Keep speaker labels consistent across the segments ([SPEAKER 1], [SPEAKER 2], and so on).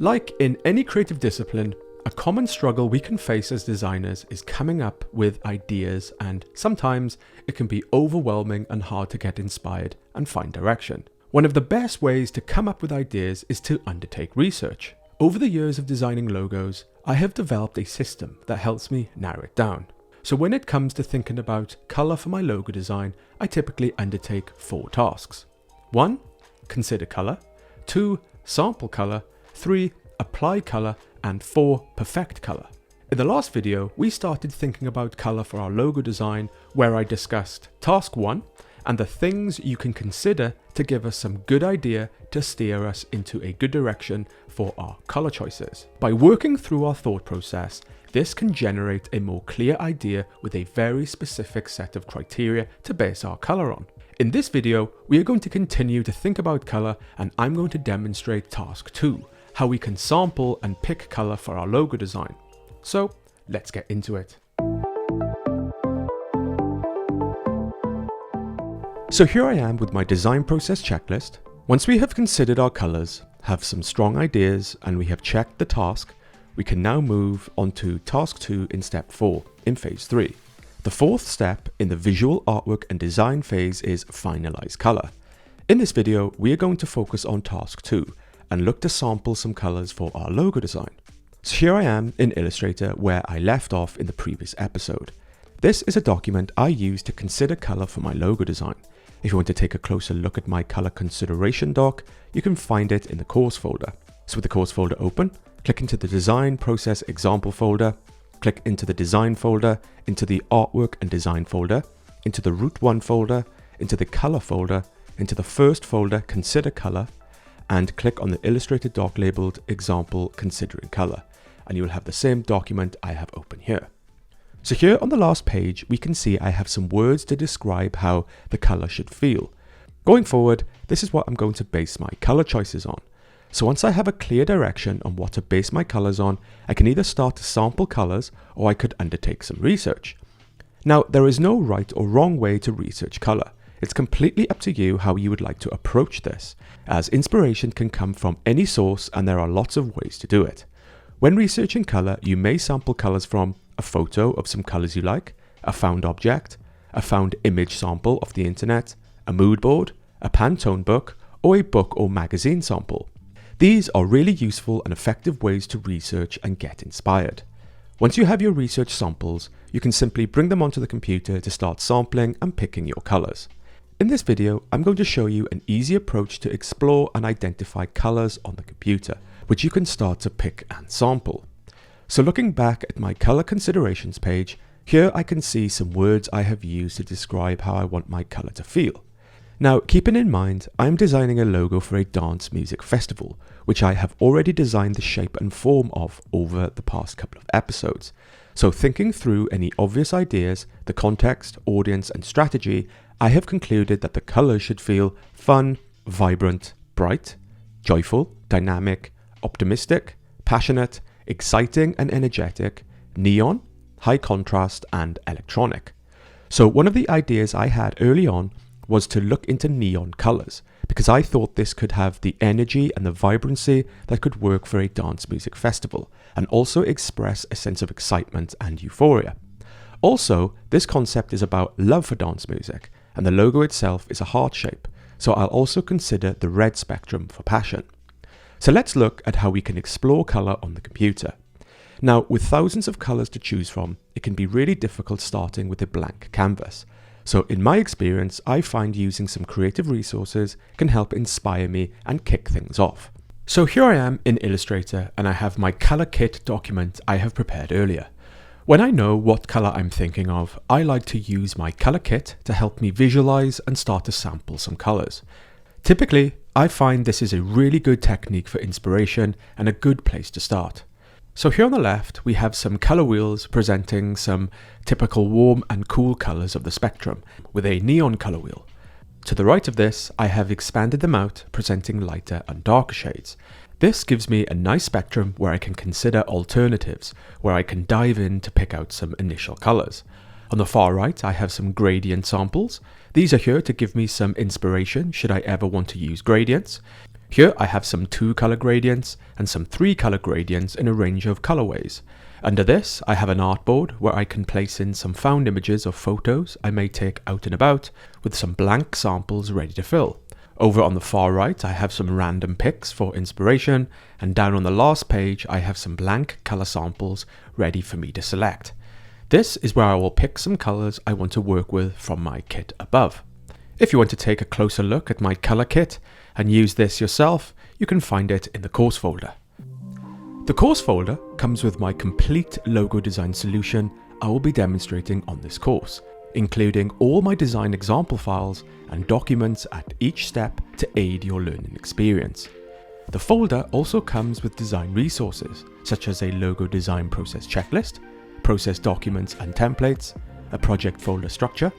[SPEAKER 1] Like in any creative discipline, a common struggle we can face as designers is coming up with ideas, and sometimes it can be overwhelming and hard to get inspired and find direction. One of the best ways to come up with ideas is to undertake research. Over the years of designing logos, I have developed a system that helps me narrow it down. So when it comes to thinking about color for my logo design, I typically undertake 4 tasks. 1. Consider color. 2. Sample color. 3. Apply color. And 4. Perfect color. In the last video, we started thinking about color for our logo design, where I discussed task 1 and the things you can consider to give us some good idea to steer us into a good direction for our color choices. By working through our thought process, this can generate a more clear idea with a very specific set of criteria to base our color on. In this video, we are going to continue to think about color, and I'm going to demonstrate task 2, how we can sample and pick color for our logo design. So let's get into it. So here I am with my design process checklist. Once we have considered our colors, have some strong ideas, and we have checked the task, we can now move on to task 2 in step 4 in phase 3. The 4th step in the visual artwork and design phase is finalize color. In this video, we are going to focus on task 2 and look to sample some colors for our logo design. So here I am in Illustrator where I left off in the previous episode. This is a document I use to consider color for my logo design. If you want to take a closer look at my color consideration doc, you can find it in the course folder. So with the course folder open, click into the design process example folder, click into the design folder, into the artwork and design folder, into the root 1 folder, into the color folder, into the first folder consider color, and click on the Illustrator doc labeled example considering color, and you will have the same document I have open here. So here on the last page, we can see I have some words to describe how the color should feel. Going forward, this is what I'm going to base my color choices on. So once I have a clear direction on what to base my colors on, I can either start to sample colors or I could undertake some research. Now, there is no right or wrong way to research color. It's completely up to you how you would like to approach this, as inspiration can come from any source and there are lots of ways to do it. When researching color, you may sample colors from a photo of some colors you like, a found object, a found image sample of the internet, a mood board, a Pantone book, or a book or magazine sample. These are really useful and effective ways to research and get inspired. Once you have your research samples, you can simply bring them onto the computer to start sampling and picking your colors. In this video, I'm going to show you an easy approach to explore and identify colors on the computer, which you can start to pick and sample. So looking back at my color considerations page, here I can see some words I have used to describe how I want my color to feel. Now, keeping in mind, I am designing a logo for a dance music festival, which I have already designed the shape and form of over the past couple of episodes. So thinking through any obvious ideas, the context, audience, and strategy, I have concluded that the colors should feel fun, vibrant, bright, joyful, dynamic, optimistic, passionate, exciting and energetic, neon, high contrast, and electronic. So one of the ideas I had early on was to look into neon colors, because I thought this could have the energy and the vibrancy that could work for a dance music festival, and also express a sense of excitement and euphoria. Also, this concept is about love for dance music, and the logo itself is a heart shape, so I'll also consider the red spectrum for passion. So let's look at how we can explore color on the computer. Now, with thousands of colors to choose from, it can be really difficult starting with a blank canvas. So in my experience, I find using some creative resources can help inspire me and kick things off. So here I am in Illustrator, and I have my color kit document I have prepared earlier. When I know what color I'm thinking of, I like to use my color kit to help me visualize and start to sample some colors. Typically, I find this is a really good technique for inspiration and a good place to start. So here on the left, we have some color wheels presenting some typical warm and cool colors of the spectrum with a neon color wheel. To the right of this, I have expanded them out, presenting lighter and darker shades. This gives me a nice spectrum where I can consider alternatives, where I can dive in to pick out some initial colors. On the far right, I have some gradient samples. These are here to give me some inspiration should I ever want to use gradients. Here I have some 2 color gradients and some 3 color gradients in a range of colorways. Under this, I have an artboard where I can place in some found images of photos I may take out and about with some blank samples ready to fill. Over on the far right, I have some random picks for inspiration, and down on the last page, I have some blank color samples ready for me to select. This is where I will pick some colors I want to work with from my kit above. If you want to take a closer look at my color kit and use this yourself, you can find it in the course folder. The course folder comes with my complete logo design solution I will be demonstrating on this course, including all my design example files and documents at each step to aid your learning experience. The folder also comes with design resources such as a logo design process checklist, process documents and templates, a project folder structure,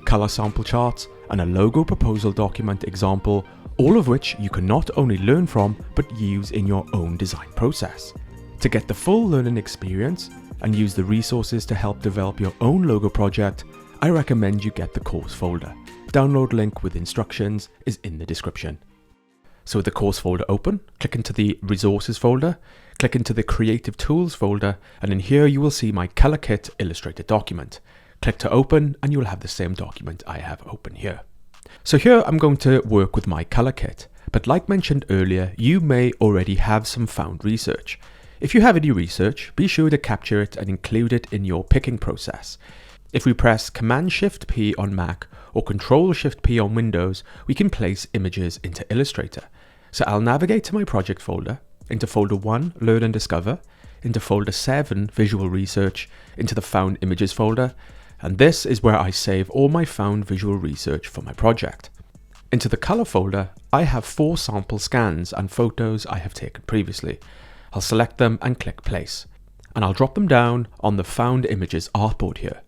[SPEAKER 1] color sample charts, and a logo proposal document example, all of which you can not only learn from but use in your own design process. To get the full learning experience and use the resources to help develop your own logo project, I recommend you get the course folder. Download link with instructions is in the description. So with the course folder open, click into the resources folder, click into the creative tools folder, and in here you will see my color kit illustrated document. Click to open and you will have the same document I have open here. So here I'm going to work with my color kit, but like mentioned earlier, you may already have some found research. If you have any research, be sure to capture it and include it in your picking process. If we press Command-Shift-P on Mac or Control-Shift-P on Windows, we can place images into Illustrator. So I'll navigate to my project folder, into folder 1, Learn and Discover, into folder 7, Visual Research, into the Found Images folder, and this is where I save all my found visual research for my project. Into the color folder, I have 4 sample scans and photos I have taken previously. I'll select them and click Place, and I'll drop them down on the Found Images artboard here.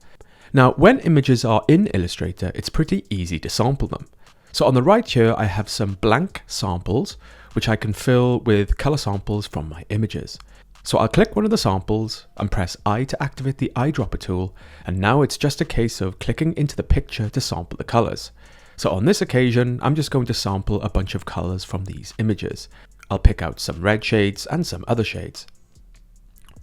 [SPEAKER 1] Now, when images are in Illustrator, it's pretty easy to sample them. So on the right here, I have some blank samples, which I can fill with color samples from my images. So I'll click one of the samples and press I to activate the eyedropper tool, and now it's just a case of clicking into the picture to sample the colors. So on this occasion, I'm just going to sample a bunch of colors from these images. I'll pick out some red shades and some other shades.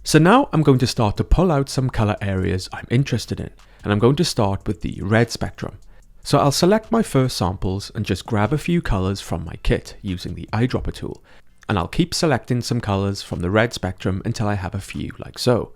[SPEAKER 1] So now I'm going to start to pull out some color areas I'm interested in, and I'm going to start with the red spectrum. So I'll select my first samples and just grab a few colors from my kit using the eyedropper tool. And I'll keep selecting some colors from the red spectrum until I have a few like so.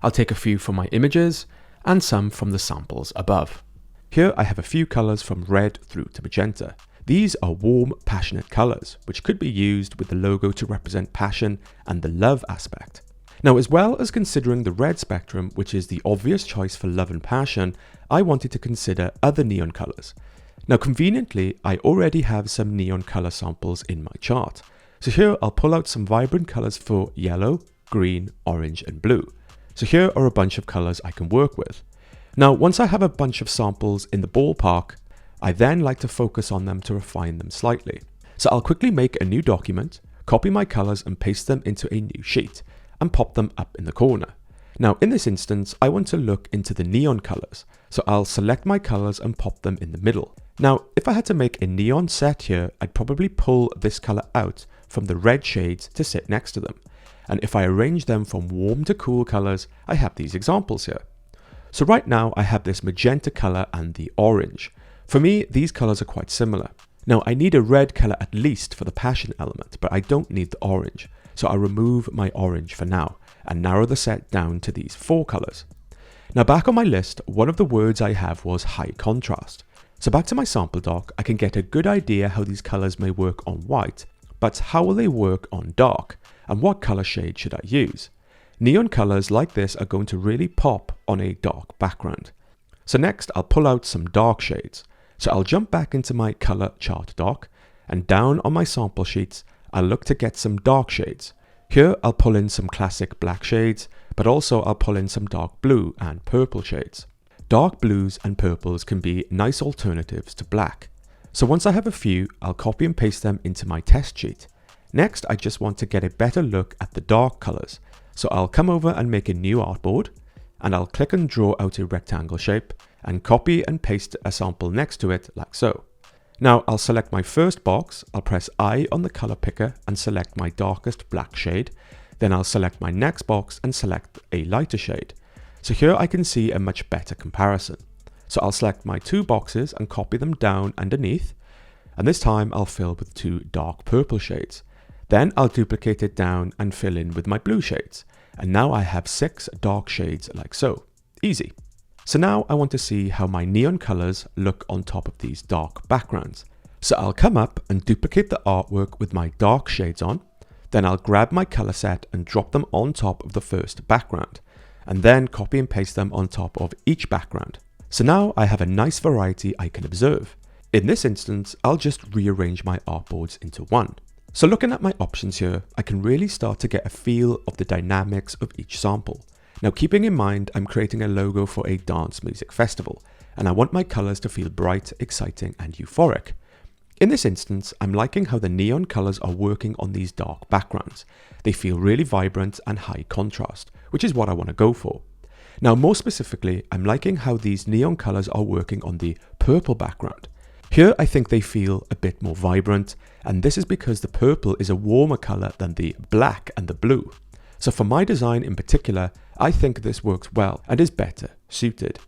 [SPEAKER 1] I'll take a few from my images and some from the samples above. Here I have a few colors from red through to magenta. These are warm, passionate colors, which could be used with the logo to represent passion and the love aspect. Now, as well as considering the red spectrum, which is the obvious choice for love and passion, I wanted to consider other neon colors. Now, conveniently, I already have some neon color samples in my chart. So here I'll pull out some vibrant colors for yellow, green, orange, and blue. So here are a bunch of colors I can work with. Now, once I have a bunch of samples in the ballpark, I then like to focus on them to refine them slightly. So I'll quickly make a new document, copy my colors and paste them into a new sheet, and pop them up in the corner. Now, in this instance, I want to look into the neon colors. So I'll select my colors and pop them in the middle. Now, if I had to make a neon set here, I'd probably pull this color out from the red shades to sit next to them. And if I arrange them from warm to cool colors, I have these examples here. So right now I have this magenta color and the orange. For me, these colors are quite similar. Now I need a red color at least for the passion element, but I don't need the orange. So I'll remove my orange for now and narrow the set down to these 4 colors. Now back on my list, one of the words I have was high contrast. So back to my sample doc, I can get a good idea how these colors may work on white, but how will they work on dark? And what color shade should I use? Neon colors like this are going to really pop on a dark background. So next I'll pull out some dark shades. So I'll jump back into my color chart doc, and down on my sample sheets, I'll look to get some dark shades. Here I'll pull in some classic black shades, but also I'll pull in some dark blue and purple shades. Dark blues and purples can be nice alternatives to black. So once I have a few, I'll copy and paste them into my test sheet. Next, I just want to get a better look at the dark colors. So I'll come over and make a new artboard, and I'll click and draw out a rectangle shape and copy and paste a sample next to it like so. Now I'll select my first box, I'll press I on the color picker and select my darkest black shade. Then I'll select my next box and select a lighter shade. So here I can see a much better comparison. So I'll select my two boxes and copy them down underneath. And this time I'll fill with two dark purple shades. Then I'll duplicate it down and fill in with my blue shades. And now I have 6 dark shades like so. Easy. So now I want to see how my neon colors look on top of these dark backgrounds. So I'll come up and duplicate the artwork with my dark shades on. Then I'll grab my color set and drop them on top of the first background. And then copy and paste them on top of each background. So now I have a nice variety I can observe. In this instance, I'll just rearrange my artboards into one. So looking at my options here, I can really start to get a feel of the dynamics of each sample. Now keeping in mind, I'm creating a logo for a dance music festival, and I want my colors to feel bright, exciting, and euphoric. In this instance, I'm liking how the neon colors are working on these dark backgrounds. They feel really vibrant and high contrast, which is what I want to go for. Now more specifically, I'm liking how these neon colors are working on the purple background. Here I think they feel a bit more vibrant, and this is because the purple is a warmer color than the black and the blue. So for my design in particular, I think this works well and is better suited.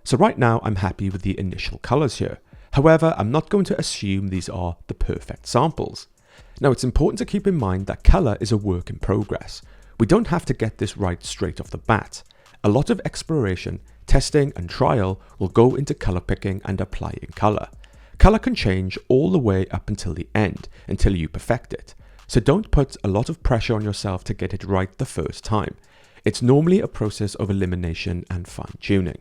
[SPEAKER 1] So right now I'm happy with the initial colors here. However, I'm not going to assume these are the perfect samples. Now it's important to keep in mind that color is a work in progress. We don't have to get this right straight off the bat. A lot of exploration, testing and trial will go into color picking and applying color. Color can change all the way up until the end, until you perfect it. So don't put a lot of pressure on yourself to get it right the first time. It's normally a process of elimination and fine-tuning.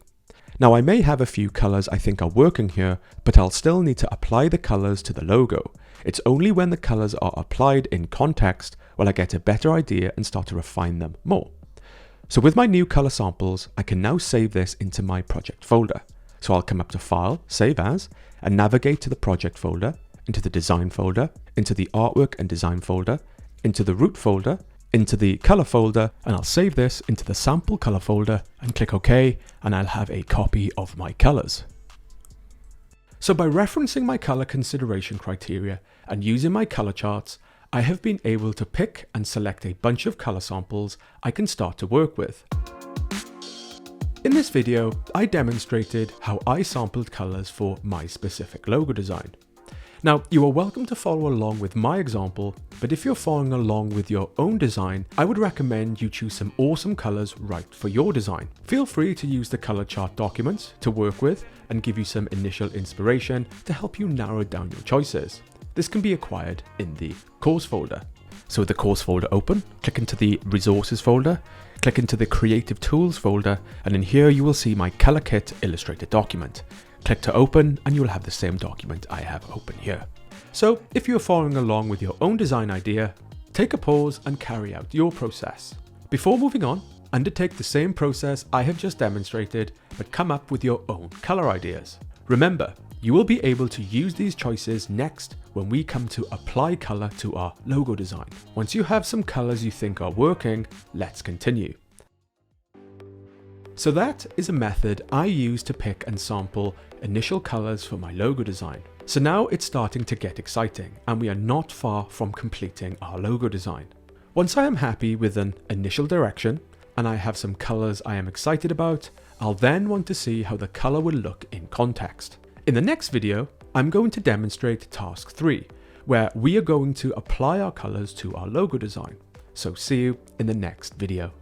[SPEAKER 1] Now I may have a few colors I think are working here, but I'll still need to apply the colors to the logo. It's only when the colors are applied in context will I get a better idea and start to refine them more. So with my new color samples, I can now save this into my project folder. So I'll come up to File, Save As, and navigate to the project folder, into the design folder, into the artwork and design folder, into the root folder, into the color folder, and I'll save this into the sample color folder and click OK, and I'll have a copy of my colors. So by referencing my color consideration criteria and using my color charts, I have been able to pick and select a bunch of color samples I can start to work with. In this video, I demonstrated how I sampled colors for my specific logo design. Now, you are welcome to follow along with my example, but if you're following along with your own design, I would recommend you choose some awesome colors right for your design. Feel free to use the color chart documents to work with and give you some initial inspiration to help you narrow down your choices. This can be acquired in the course folder. So with the course folder open, click into the resources folder, click into the creative tools folder, and in here you will see my color kit illustrated document. Click to open and you'll have the same document I have open here. So if you're following along with your own design idea, take a pause and carry out your process. Before moving on, undertake the same process I have just demonstrated, but come up with your own color ideas. Remember, you will be able to use these choices next when we come to apply color to our logo design. Once you have some colors you think are working, let's continue. So that is a method I use to pick and sample initial colors for my logo design. So now it's starting to get exciting and we are not far from completing our logo design. Once I am happy with an initial direction and I have some colors I am excited about, I'll then want to see how the color will look in context. In the next video, I'm going to demonstrate task 3, where we are going to apply our colors to our logo design. So see you in the next video.